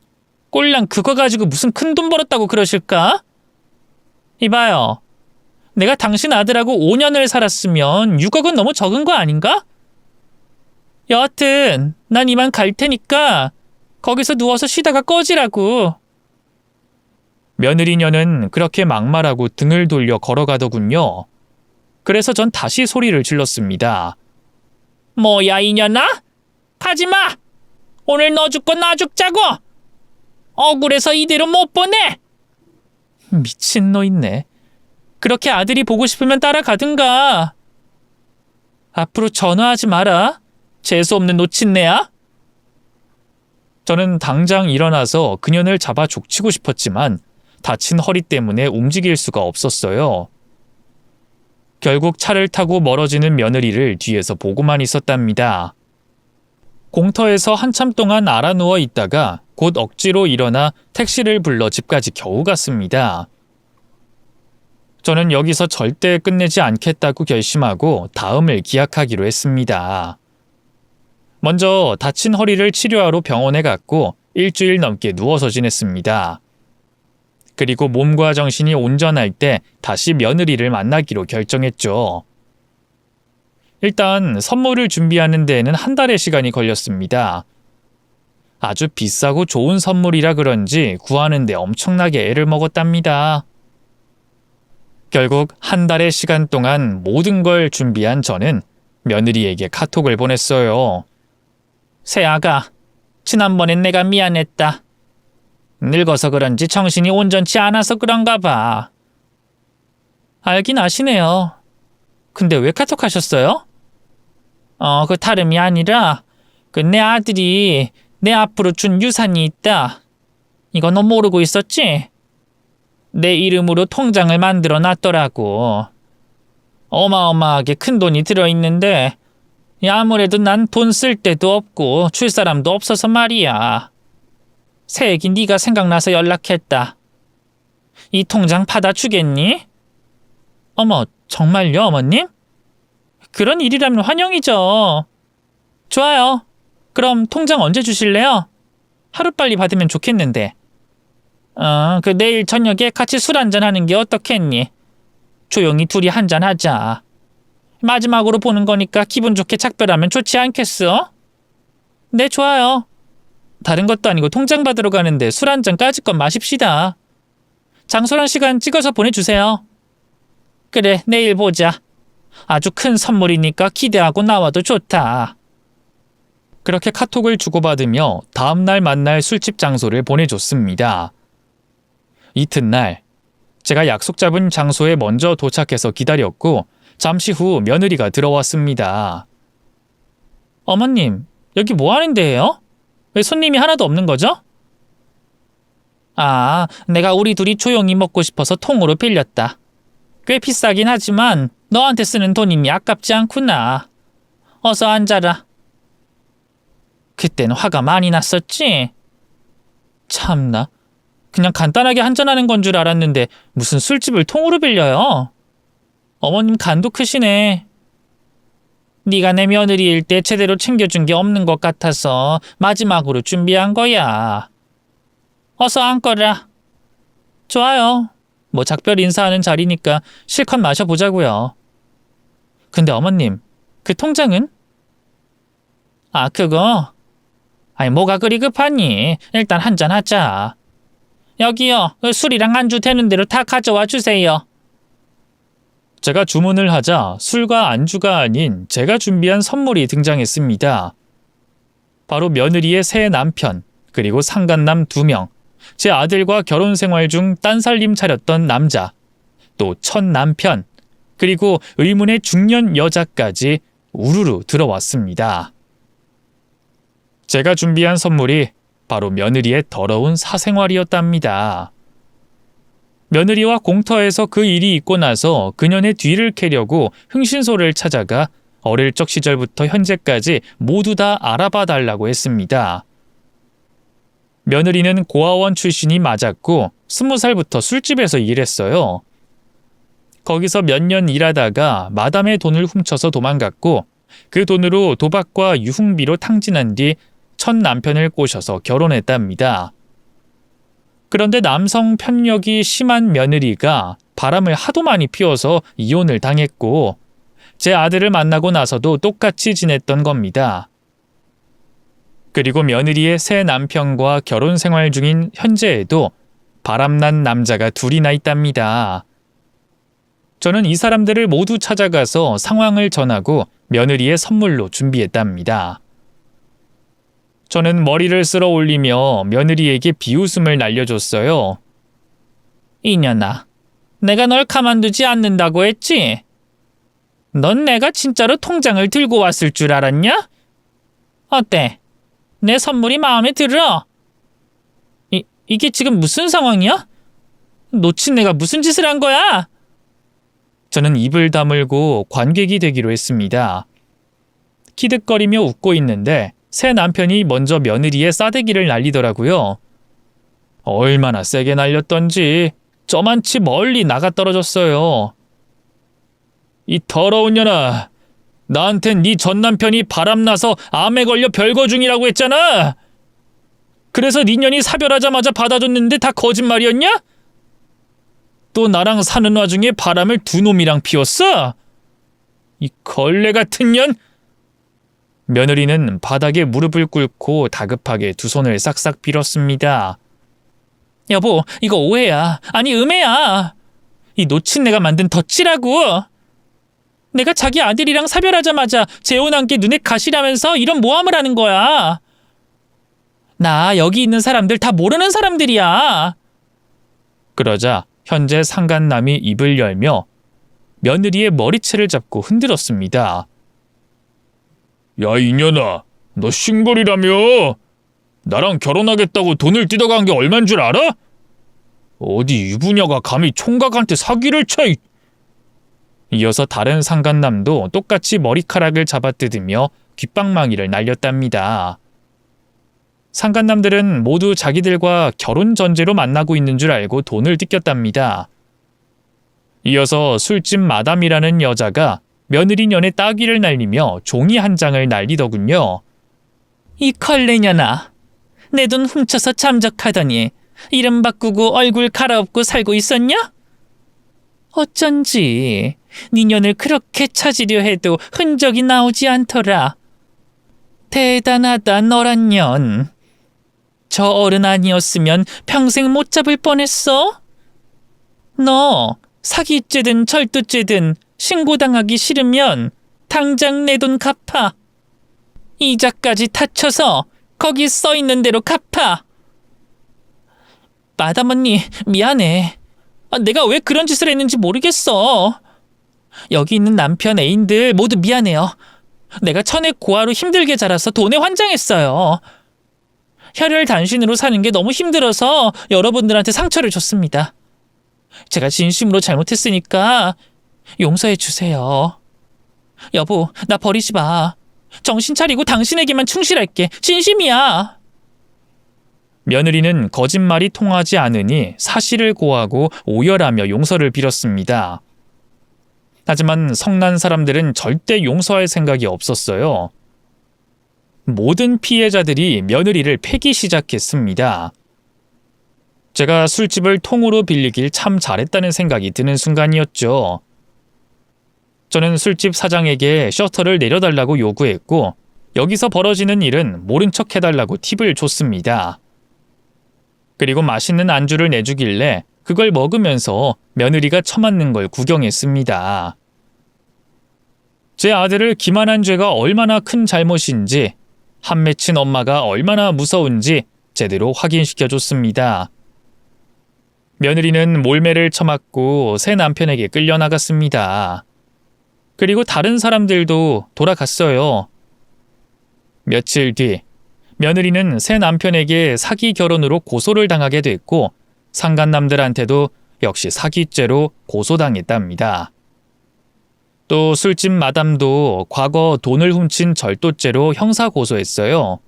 꼴랑 그거 가지고 무슨 큰 돈 벌었다고 그러실까? 이봐요. 내가 당신 아들하고 5년을 살았으면 6억은 너무 적은 거 아닌가? 여하튼 난 이만 갈 테니까 거기서 누워서 쉬다가 꺼지라고. 며느리녀는 그렇게 막말하고 등을 돌려 걸어가더군요. 그래서 전 다시 소리를 질렀습니다. 뭐야 이년아? 가지마! 오늘 너 죽고 나 죽자고! 억울해서 이대로 못 보내! 미친노 있네. 그렇게 아들이 보고 싶으면 따라가든가. 앞으로 전화하지 마라. 재수없는 놓친내야. 저는 당장 일어나서 그년을 잡아 족치고 싶었지만 다친 허리 때문에 움직일 수가 없었어요. 결국 차를 타고 멀어지는 며느리를 뒤에서 보고만 있었답니다. 공터에서 한참 동안 알아누워 있다가 곧 억지로 일어나 택시를 불러 집까지 겨우 갔습니다. 저는 여기서 절대 끝내지 않겠다고 결심하고 다음을 기약하기로 했습니다. 먼저 다친 허리를 치료하러 병원에 갔고 일주일 넘게 누워서 지냈습니다. 그리고 몸과 정신이 온전할 때 다시 며느리를 만나기로 결정했죠. 일단 선물을 준비하는 데에는 한 달의 시간이 걸렸습니다. 아주 비싸고 좋은 선물이라 그런지 구하는 데 엄청나게 애를 먹었답니다. 결국 한 달의 시간 동안 모든 걸 준비한 저는 며느리에게 카톡을 보냈어요. 새아가, 지난번엔 내가 미안했다. 늙어서 그런지 정신이 온전치 않아서 그런가 봐. 알긴 아시네요. 근데 왜 카톡하셨어요? 그 다름이 아니라 내 아들이 내 앞으로 준 유산이 있다. 이거 너 모르고 있었지? 내 이름으로 통장을 만들어 놨더라고. 어마어마하게 큰 돈이 들어있는데 아무래도 난 돈 쓸 데도 없고 줄 사람도 없어서 말이야. 새애기 네가 생각나서 연락했다. 이 통장 받아주겠니? 어머, 정말요, 어머님? 그런 일이라면 환영이죠. 좋아요. 그럼 통장 언제 주실래요? 하루빨리 받으면 좋겠는데. 내일 저녁에 같이 술 한잔 하는 게 어떻겠니? 조용히 둘이 한잔 하자. 마지막으로 보는 거니까 기분 좋게 작별하면 좋지 않겠어? 네, 좋아요. 다른 것도 아니고 통장 받으러 가는데 술 한잔 까짓것 마십시다. 장소랑 시간 찍어서 보내주세요. 그래, 내일 보자. 아주 큰 선물이니까 기대하고 나와도 좋다. 그렇게 카톡을 주고받으며 다음날 만날 술집 장소를 보내줬습니다. 이튿날 제가 약속 잡은 장소에 먼저 도착해서 기다렸고 잠시 후 며느리가 들어왔습니다. 어머님, 여기 뭐 하는 데예요? 왜 손님이 하나도 없는 거죠? 내가 우리 둘이 조용히 먹고 싶어서 통으로 빌렸다. 꽤 비싸긴 하지만 너한테 쓰는 돈이니 아깝지 않구나. 어서 앉아라. 그땐 화가 많이 났었지? 참나, 그냥 간단하게 한잔하는 건 줄 알았는데 무슨 술집을 통으로 빌려요? 어머님 간도 크시네. 네가 내 며느리일 때 제대로 챙겨준 게 없는 것 같아서 마지막으로 준비한 거야. 어서 앉거라. 좋아요. 뭐 작별 인사하는 자리니까 실컷 마셔보자고요. 근데 어머님, 그 통장은? 그거? 뭐가 그리 급하니? 일단 한잔 하자. 여기요, 술이랑 안주 되는 대로 다 가져와 주세요. 제가 주문을 하자 술과 안주가 아닌 제가 준비한 선물이 등장했습니다. 바로 며느리의 새 남편, 그리고 상간남 2명, 제 아들과 결혼 생활 중 딴살림 차렸던 남자, 또 첫 남편, 그리고 의문의 중년 여자까지 우르르 들어왔습니다. 제가 준비한 선물이 바로 며느리의 더러운 사생활이었답니다. 며느리와 공터에서 그 일이 있고 나서 그년의 뒤를 캐려고 흥신소를 찾아가 어릴 적 시절부터 현재까지 모두 다 알아봐 달라고 했습니다. 며느리는 고아원 출신이 맞았고 20살부터 술집에서 일했어요. 거기서 몇 년 일하다가 마담의 돈을 훔쳐서 도망갔고 그 돈으로 도박과 유흥비로 탕진한 뒤 첫 남편을 꼬셔서 결혼했답니다. 그런데 남성 편력이 심한 며느리가 바람을 하도 많이 피워서 이혼을 당했고 제 아들을 만나고 나서도 똑같이 지냈던 겁니다. 그리고 며느리의 새 남편과 결혼 생활 중인 현재에도 바람난 남자가 둘이나 있답니다. 저는 이 사람들을 모두 찾아가서 상황을 전하고 며느리의 선물로 준비했답니다. 저는 머리를 쓸어 올리며 며느리에게 비웃음을 날려줬어요. 이년아, 내가 널 가만두지 않는다고 했지? 넌 내가 진짜로 통장을 들고 왔을 줄 알았냐? 어때? 내 선물이 마음에 들어? 이게 지금 무슨 상황이야? 놓친 내가 무슨 짓을 한 거야? 저는 입을 다물고 관객이 되기로 했습니다. 키득거리며 웃고 있는데 새 남편이 먼저 며느리의 싸대기를 날리더라고요. 얼마나 세게 날렸던지 저만치 멀리 나가 떨어졌어요. 이 더러운 년아, 나한텐 네 전남편이 바람나서 암에 걸려 별거 중이라고 했잖아. 그래서 네 년이 사별하자마자 받아줬는데 다 거짓말이었냐? 또 나랑 사는 와중에 바람을 두 놈이랑 피웠어? 이 걸레 같은 년! 며느리는 바닥에 무릎을 꿇고 다급하게 두 손을 싹싹 빌었습니다. 여보, 이거 오해야. 아니, 음해야. 이 놓친 내가 만든 덫이라고. 내가 자기 아들이랑 사별하자마자 재혼한 게 눈에 가시라면서 이런 모함을 하는 거야. 나 여기 있는 사람들 다 모르는 사람들이야. 그러자 현재 상간남이 입을 열며 며느리의 머리채를 잡고 흔들었습니다. 야, 이년아, 너 싱글이라며? 나랑 결혼하겠다고 돈을 뜯어간 게 얼만 줄 알아? 어디 유부녀가 감히 총각한테 사기를 쳐. 이어서 다른 상간남도 똑같이 머리카락을 잡아뜯으며 귓방망이를 날렸답니다. 상간남들은 모두 자기들과 결혼 전제로 만나고 있는 줄 알고 돈을 뜯겼답니다. 이어서 술집 마담이라는 여자가 며느리 년에 따귀를 날리며 종이 한 장을 날리더군요. 이 걸레년아, 내 돈 훔쳐서 잠적하더니 이름 바꾸고 얼굴 갈아엎고 살고 있었냐? 어쩐지 네 년을 그렇게 찾으려 해도 흔적이 나오지 않더라. 대단하다, 너란 년. 저 어른 아니었으면 평생 못 잡을 뻔했어. 너 사기죄든 절도죄든 신고당하기 싫으면 당장 내 돈 갚아. 이자까지 타쳐서 거기 써있는 대로 갚아. 마담 언니, 미안해. 내가 왜 그런 짓을 했는지 모르겠어. 여기 있는 남편 애인들 모두 미안해요. 내가 천의 고아로 힘들게 자라서 돈에 환장했어요. 혈혈 단신으로 사는 게 너무 힘들어서 여러분들한테 상처를 줬습니다. 제가 진심으로 잘못했으니까 용서해 주세요. 여보, 나 버리지 마. 정신 차리고 당신에게만 충실할게. 진심이야. 며느리는 거짓말이 통하지 않으니 사실을 고하고 오열하며 용서를 빌었습니다. 하지만 성난 사람들은 절대 용서할 생각이 없었어요. 모든 피해자들이 며느리를 패기 시작했습니다. 제가 술집을 통으로 빌리길 참 잘했다는 생각이 드는 순간이었죠. 저는 술집 사장에게 셔터를 내려달라고 요구했고 여기서 벌어지는 일은 모른 척 해달라고 팁을 줬습니다. 그리고 맛있는 안주를 내주길래 그걸 먹으면서 며느리가 처맞는 걸 구경했습니다. 제 아들을 기만한 죄가 얼마나 큰 잘못인지, 한 맺힌 엄마가 얼마나 무서운지 제대로 확인시켜줬습니다. 며느리는 몰매를 처맞고 새 남편에게 끌려나갔습니다. 그리고 다른 사람들도 돌아갔어요. 며칠 뒤 며느리는 새 남편에게 사기 결혼으로 고소를 당하게 됐고 상간남들한테도 역시 사기죄로 고소당했답니다. 또 술집 마담도 과거 돈을 훔친 절도죄로 형사 고소했어요.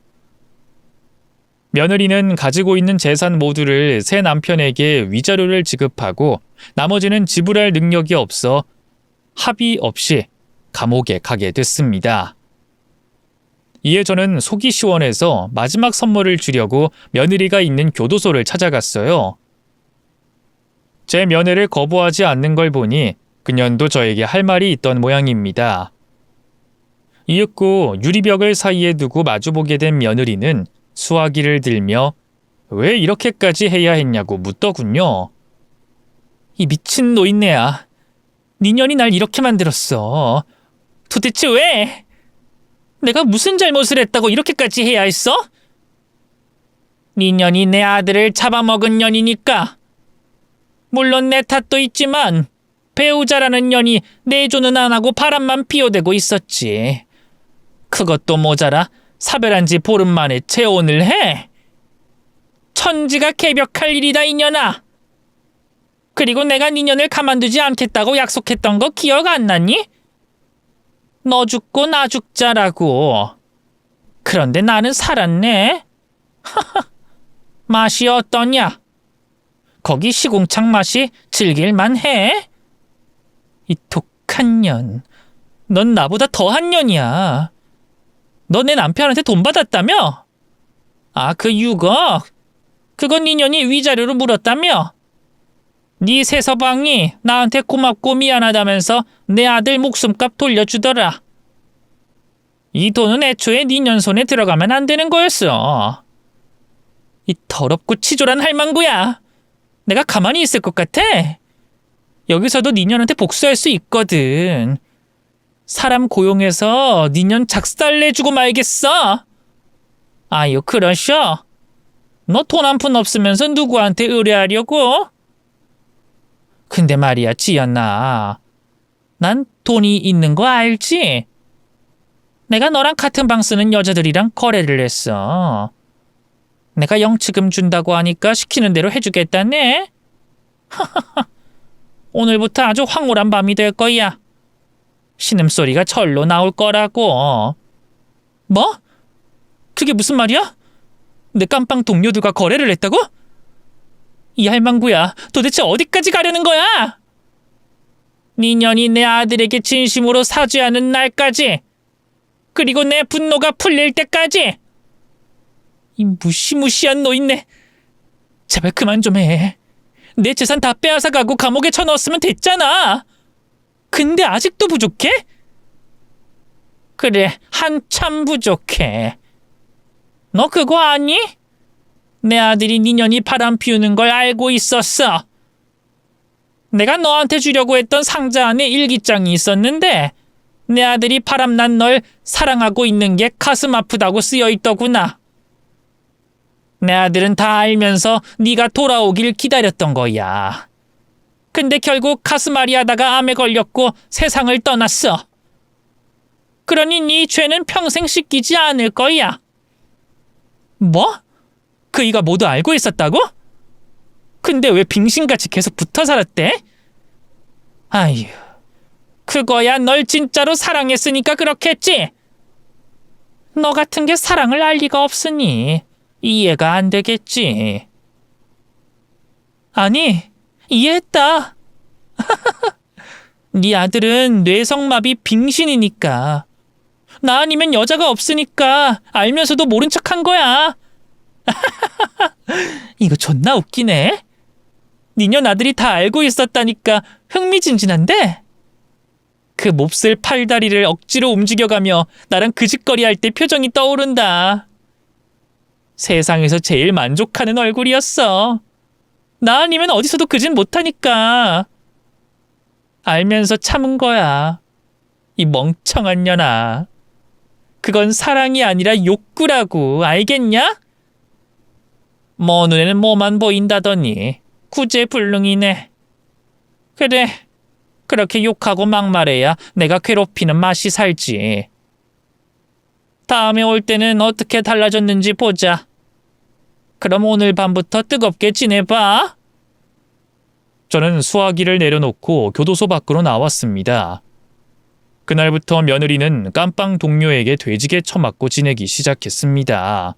며느리는 가지고 있는 재산 모두를 새 남편에게 위자료를 지급하고 나머지는 지불할 능력이 없어 합의 없이 감옥에 가게 됐습니다. 이에 저는 속이 시원해서 마지막 선물을 주려고 며느리가 있는 교도소를 찾아갔어요. 제 면회를 거부하지 않는 걸 보니 그년도 저에게 할 말이 있던 모양입니다. 이윽고 유리벽을 사이에 두고 마주보게 된 며느리는 수화기를 들며 왜 이렇게까지 해야 했냐고 묻더군요. 이 미친 노인네야. 네 년이 날 이렇게 만들었어. 도대체 왜? 내가 무슨 잘못을 했다고 이렇게까지 해야 했어? 네 년이 내 아들을 잡아먹은 년이니까. 물론 내 탓도 있지만 배우자라는 년이 내조는 안 하고 바람만 피워대고 있었지. 그것도 모자라 사별한 지 보름 만에 재혼을 해? 천지가 개벽할 일이다, 이년아. 그리고 내가 네 년을 가만두지 않겠다고 약속했던 거 기억 안 나니? 너 죽고 나 죽자라고. 그런데 나는 살았네. 맛이 어떠냐? 거기 시궁창 맛이 즐길만 해? 이 독한 년. 넌 나보다 더한 년이야. 너 내 남편한테 돈 받았다며? 아, 그 6억? 그건 네 년이 위자료로 물었다며? 네 새서방이 나한테 고맙고 미안하다면서 내 아들 목숨값 돌려주더라. 이 돈은 애초에 네 년 손에 들어가면 안 되는 거였어. 이 더럽고 치졸한 할망구야. 내가 가만히 있을 것 같아? 여기서도 네 년한테 복수할 수 있거든. 사람 고용해서 네 년 작살내주고 말겠어. 아유, 그러셔. 너 돈 한 푼 없으면서 누구한테 의뢰하려고? 근데 말이야, 지연아. 난 돈이 있는 거 알지? 내가 너랑 같은 방 쓰는 여자들이랑 거래를 했어. 내가 영치금 준다고 하니까 시키는 대로 해주겠다네? 오늘부터 아주 황홀한 밤이 될 거야. 신음소리가 절로 나올 거라고. 뭐? 그게 무슨 말이야? 내 깜빵 동료들과 거래를 했다고? 이 할망구야, 도대체 어디까지 가려는 거야? 네 년이 내 아들에게 진심으로 사죄하는 날까지, 그리고 내 분노가 풀릴 때까지. 이 무시무시한 노인네. 제발 그만 좀 해. 내 재산 다 빼앗아 가고 감옥에 쳐넣었으면 됐잖아. 근데 아직도 부족해? 그래, 한참 부족해. 너 그거 아니? 내 아들이 네 년이 바람 피우는 걸 알고 있었어. 내가 너한테 주려고 했던 상자 안에 일기장이 있었는데 내 아들이 바람난 널 사랑하고 있는 게 가슴 아프다고 쓰여 있더구나. 내 아들은 다 알면서 네가 돌아오길 기다렸던 거야. 근데 결국 가슴앓이 하다가 암에 걸렸고 세상을 떠났어. 그러니 네 죄는 평생 씻기지 않을 거야. 뭐? 그이가 모두 알고 있었다고? 근데 왜 빙신같이 계속 붙어 살았대? 아휴, 그거야 널 진짜로 사랑했으니까 그렇겠지? 너 같은 게 사랑을 알 리가 없으니 이해가 안 되겠지. 아니, 이해했다. 네 아들은 뇌성마비 빙신이니까. 나 아니면 여자가 없으니까 알면서도 모른 척한 거야. 이거 존나 웃기네. 니년 아들이 다 알고 있었다니까 흥미진진한데? 그 몹쓸 팔다리를 억지로 움직여가며 나랑 그짓거리 할 때 표정이 떠오른다. 세상에서 제일 만족하는 얼굴이었어. 나 아니면 어디서도 그짓 못하니까. 알면서 참은 거야. 이 멍청한 년아. 그건 사랑이 아니라 욕구라고, 알겠냐? 뭐 눈에는 뭐만 보인다더니 구제불능이네. 그래, 그렇게 욕하고 막말해야 내가 괴롭히는 맛이 살지. 다음에 올 때는 어떻게 달라졌는지 보자. 그럼 오늘 밤부터 뜨겁게 지내봐. 저는 수화기를 내려놓고 교도소 밖으로 나왔습니다. 그날부터 며느리는 깜빵 동료에게 돼지게 처맞고 지내기 시작했습니다.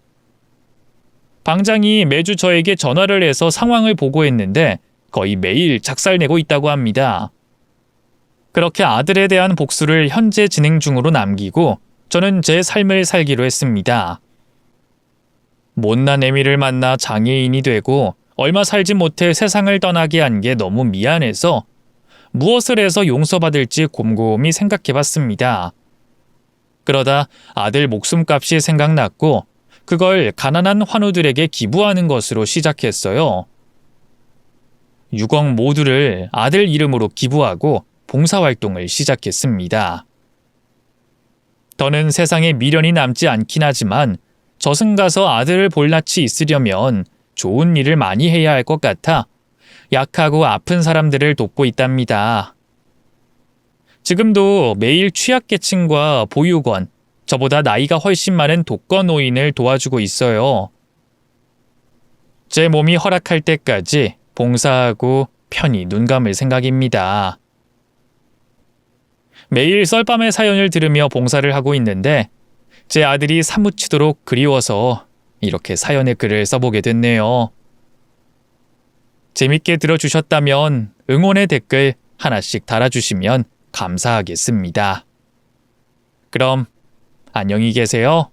방장이 매주 저에게 전화를 해서 상황을 보고했는데 거의 매일 작살내고 있다고 합니다. 그렇게 아들에 대한 복수를 현재 진행 중으로 남기고 저는 제 삶을 살기로 했습니다. 못난 애미를 만나 장애인이 되고 얼마 살지 못해 세상을 떠나게 한 게 너무 미안해서 무엇을 해서 용서받을지 곰곰이 생각해봤습니다. 그러다 아들 목숨값이 생각났고 그걸 가난한 환우들에게 기부하는 것으로 시작했어요. 6억 모두를 아들 이름으로 기부하고 봉사활동을 시작했습니다. 더는 세상에 미련이 남지 않긴 하지만 저승가서 아들을 볼 낯이 있으려면 좋은 일을 많이 해야 할 것 같아 약하고 아픈 사람들을 돕고 있답니다. 지금도 매일 취약계층과 보육원, 저보다 나이가 훨씬 많은 독거노인을 도와주고 있어요. 제 몸이 허락할 때까지 봉사하고 편히 눈 감을 생각입니다. 매일 썰밤의 사연을 들으며 봉사를 하고 있는데 제 아들이 사무치도록 그리워서 이렇게 사연의 글을 써보게 됐네요. 재밌게 들어주셨다면 응원의 댓글 하나씩 달아주시면 감사하겠습니다. 그럼 안녕히 계세요.